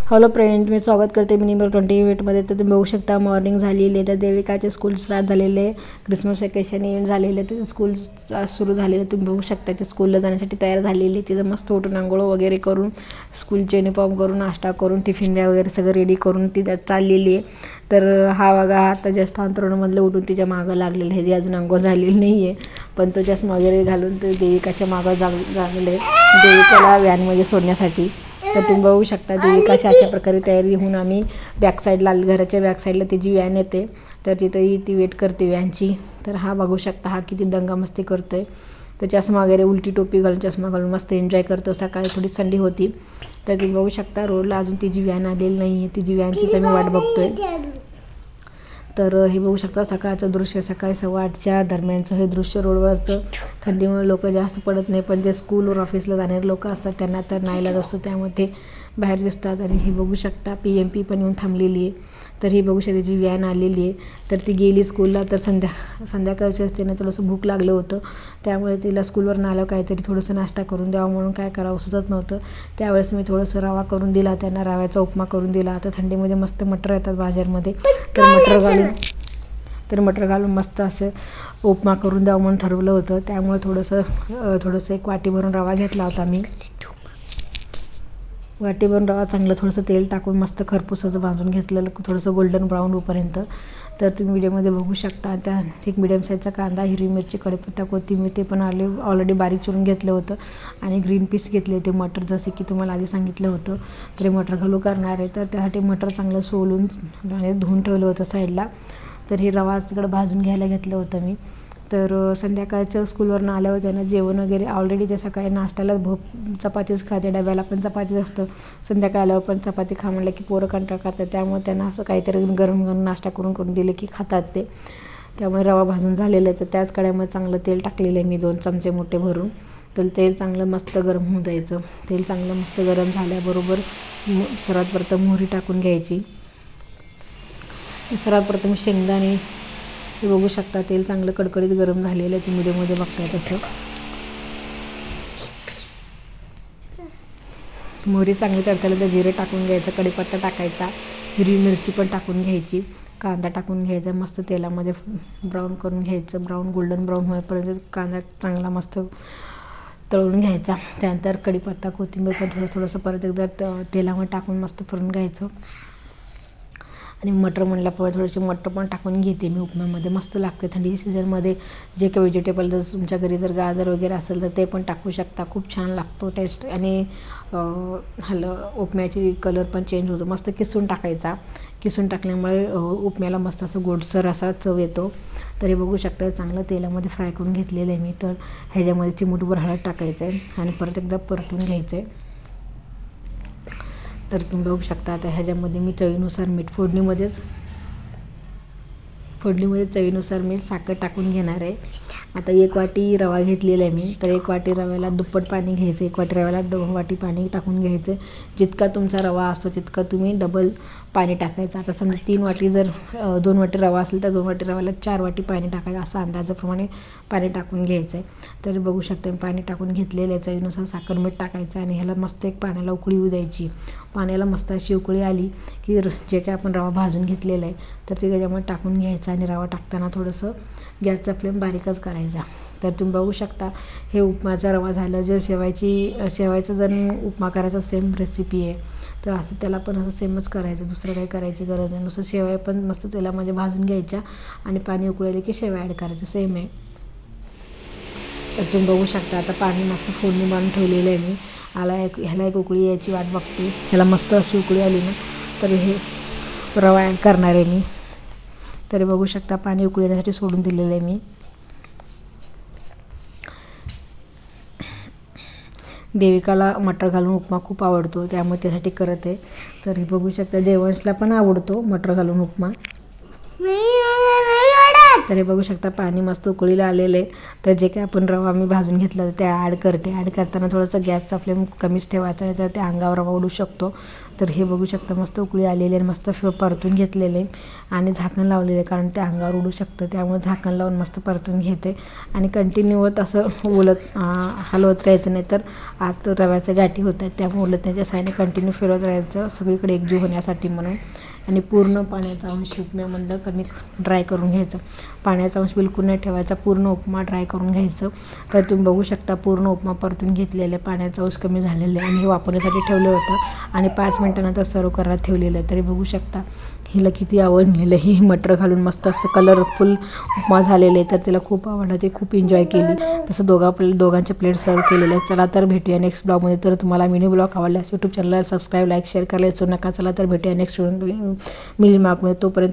Hello friend, मी स्वागत करते minimal 20 मध्ये। तर तुम्ही बघू शकता मॉर्निंग झालेली आहे, तर देविकाचे स्कूल स्टार्ट झालेले, क्रिसमस वेकेशन एंड झालेले, तर स्कूल सुरू झालेले। तुम्ही बघू शकता ती स्कूलला जाण्यासाठी तयार झालेली, तिचं मस्त उठून आंघोळ वगैरे करून स्कूलचे युनिफॉर्म करून नाश्ता करून टिफिन बॅग वगैरे सगळं रेडी करून ती चाललेली आहे। तर हा बघा आता जस्ट अंतरुणामधलं उठून तिच्या मागं लागलेलं आहे, जी अजून अंघोळ झालेली नाही आहे, पण तो चष्मा वगैरे घालून तो देविकाच्या मागं लागलेलं आहे देविकाला व्हॅनमध्ये सोडण्यासाठी। तर तुम्ही बघू शकता देविका अशा प्रकारे तयारी होऊन आम्ही बॅक साईडला, घराच्या बॅक साईडला तिची व्हॅन येते, तर तिथंही ती वेट करते व्हॅनची। तर हा बघू शकता हा किती दंगामस्ती करतोय, तर चष्मा वगैरे उलटी टोपी घालून चष्मा घालून मस्त एन्जॉय करतो। सकाळी थोडी थंडी होती, तर तुम्ही बघू शकता रोडला अजून तिची व्हॅन आलेली नाही आहे, तिची व्हॅनचीच आम्ही वाट बघतोय। तर हे बघू शकता सकाळचं दृश्य, सकाळी 8:15च्या दरम्यानचं हे दृश्य रोडवरचं। थंडीमुळे लोक जास्त पडत नाही, पण जे स्कूल ऑफिसला जाणारे लोक असतात त्यांना तर नाईलाज असतो, त्यामुळे ते बाहेर दिसतात। आणि हे बघू शकता PMP पण येऊन थांबलेली आहे। तर ही बघू शकता जी व्हॅन आलेली आहे, तर ती गेली स्कूलला। तर संध्याकाळची असते ना, थोडंसं भूक लागलं होतं, त्यामुळे तिला स्कूलवर आल्यावर काहीतरी थोडंसं नाश्ता करून द्यावं म्हणून काय करावं सुचत नव्हतं, त्यावेळेस मी थोडंसं रवा करून दिला त्यांना, रव्याचा उपमा करून दिला। आता थंडीमध्ये मस्त मटर येतात बाजारमध्ये, तर मटर घालून मस्त असं उपमा करून द्यावं म्हणून ठरवलं होतं, त्यामुळे थोडंसं एक वाटी भरून रवा घेतला होता मी। वाटी भरून रवा चांगलं थोडंसं तेल टाकून मस्त खरपूस असं भाजून घेतलेलं, थोडंसं गोल्डन ब्राऊन होईपर्यंत। तर तुम्ही व्हिडिओमध्ये बघू शकता त्या एक मिडियम साईजचा कांदा, हिरवी मिरची, कढीपत्ता, कोथिंबीर ते पण ऑलरेडी बारीक चिरून घेतलं होतं, आणि ग्रीन पीस घेतले होते, मटर जसे की तुम्हाला आधी सांगितलं होतं। तर मटर घालू करणार आहे, तर त्यासाठी मटर चांगलं सोलून धुवून ठेवलं होतं साईडला। तर हे रवा तिकडं भाजून घ्यायला घेतलं होतं मी। तर संध्याकाळचं स्कूलवरून आल्यावर त्यांना जेवण वगैरे ऑलरेडी ते सकाळी नाश्त्याला चपातीच खाते, डब्याला पण चपातीच असतं, संध्याकाळी आल्यावर पण चपाती खा म्हणलं की पोरं कंटाळा करतात, त्यामुळे त्यांना असं काहीतरी गरम गरम नाश्ता करून दिले की खातात ते। त्यामुळे रवा भाजून झालेलं आहे, तर त्याच कढईमध्ये चांगलं तेल टाकलेलं आहे मी 2 चमचे मोठे भरून। तर तेल चांगलं मस्त गरम होऊन द्यायचं, तेल चांगलं मस्त गरम झाल्याबरोबर सर्वात प्रथम मोहरी टाकून घ्यायची। सर्वात प्रथम शेंगदाणे, हे बघू शकता तेल चांगलं कडकडीत गरम झालेलं आहे, तुम्ही व्हिडिओमध्ये बघताय तसं। मोहरी चांगली तडतडली तर जिरे टाकून घ्यायचं, कढीपत्ता टाकायचा, हिरवी मिरची पण टाकून घ्यायची, कांदा टाकून घ्यायचा, मस्त तेलामध्ये ब्राऊन करून घ्यायचं, गोल्डन ब्राऊन होईपर्यंत कांदा चांगला मस्त तळून घ्यायचा। त्यानंतर कढीपत्ता, कोथिंबीर पण थोडंसं परत एकदा तेलामध्ये टाकून मस्त करून घ्यायचं। आणि मटर म्हणलं पण थोडेसे मटर पण टाकून घेते मी उपम्यामध्ये, मस्त लागते थंडीच्या सीझनमध्ये। जे काही व्हेजिटेबल जर तुमच्या घरी जर गाजर वगैरे असेल तर ते पण टाकू शकता, खूप छान लागतो टेस्ट। आणि उपम्याची कलर पण चेंज होतो, मस्त किसून टाकायचा, किसून टाकल्यामुळे उपम्याला मस्त असं गोडसर असा चव येतो। तर हे बघू शकता चांगलं तेलामध्ये फ्राय करून घेतलेलं आहे मी। तर ह्याच्यामध्ये चिमूटभर हळद टाकायचं आहे आणि परत एकदा परतून घ्यायचं आहे। तर तुम्ही बघू शकता आता ह्याच्यामध्ये मी चवीनुसार मीठ, फोडणीमध्ये चवीनुसार मीठ, साखर टाकून घेणार आहे। आता 1 वाटी रवा घेतलेला आहे मी, तर 1 वाटी रव्याला दुप्पट पाणी घ्यायचं, 1 वाटी रव्याला 2 वाटी पाणी टाकून घ्यायचं। जितका तुमचा रवा असतो तितका तुम्ही डबल पाणी टाकायचं। आता समजा 3 वाटी जर 2 वाटी रवा असेल तर 2 वाटी रव्याला 4 वाटी पाणी टाकायचं, असं अंदाजाप्रमाणे पाणी टाकून घ्यायचं आहे। तर बघू शकता मी पाणी टाकून घेतलेलं आहे, चवीनुसार साखर मीठ टाकायचं आणि ह्याला मस्त एक पाण्याला उकळी येऊ द्यायची। पाण्याला मस्त अशी उकळी आली की जे काय आपण रवा भाजून घेतलेला आहे तर ते त्याच्यामध्ये टाकून घ्यायचं, आणि रवा टाकताना थोडंसं गॅसचा फ्लेम बारीकच करायचा। तर तुम्ही बघू शकता हे उपमाचा रवा झालं। जर शेवायचा जर उपमा करायचा सेम रेसिपी आहे, तर असं त्याला पण असं सेमच करायचं, दुसरं काही करायची गरज नाही, नुसतं शेवया पण मस्त तेलामध्ये भाजून घ्यायच्या आणि पाणी उकळले की शेवया ॲड करायचं, सेम आहे। तर तुम्ही बघू शकता आता पाणी मस्त फोडणी मारून ठेवलेलं आहे मी, ह्याला एक उकळी यायची वाट बघते, ह्याला मस्त अशी उकळी आली ना तर हे रवा ॲड करणार आहे मी। तरी बघू शकता पाणी उकळण्यासाठी सोडून दिलेलं आहे मी। देविकाला मटर घालून उपमा खूप आवडतो, त्यामुळे त्यासाठी करत आहे। तर हे बघू शकता देवांशला पण आवडतो मटर घालून उपमा। तर हे बघू शकता पाणी मस्त उकळीला आलेलं आहे. तर जे काही आपण रवा मी भाजून घेतलं ते ॲड करते. ॲड करताना थोडंसं गॅसचा फ्लेम कमीच ठेवायचा आहे, तर ते अंगावर रवा उडू शकतो. तर हे बघू शकता मस्त उकळी आलेली आहे, मस्त परतून घेतलेले आणि झाकण लावलेलं आहे, कारण ते अंगावर उडू शकतं. त्यामुळे झाकण लावून मस्त परतून घेते आणि कंटिन्यूत असं हलवत राहायचं, नाही तर आत रव्याच्या गाठी होत आहेत. त्यामुळे उलटण्याच्या साईडने कंटिन्यू फिरवत राहायचं सगळीकडे एकजीव होण्यासाठी म्हणून. आणि पूर्ण पाण्याचा अंश उपम्यामधलं कमी ड्राय करून घ्यायचं. पाण्याचा अंश बिलकुल नाही ठेवायचा, पूर्ण उपमा ड्राय करून घ्यायचं. तर तुम्ही बघू शकता पूर्ण उपमा परतून घेतलेला आहे, पाण्याचा अंश कमी झालेला आहे आणि हे वापरण्यासाठी ठेवलं होतं आणि 5 मिनिटानंतर सर्व करायला ठेवलेलं आहे. तरी बघू शकता हिला किती आवडलेलं आहे. ही मटर घालून मस्त असं कलरफुल उपमा झालेले आहे, तर तिला खूप आवडलं, ते खूप एन्जॉय केली. तसं दोघांचे प्लेट सर्व केलेले आहेत. चला तर भेटूया नेक्स्ट ब्लॉगमध्ये. तर तुम्हाला मिनी ब्लॉग आवडल्यास यूट्यूब चॅनलला सबस्क्राईब, लाईक, शेअर करायला विसरू नका. चला तर भेटूया नेक्स्ट मिनी ब्लॉगमध्ये. तोपर्यंत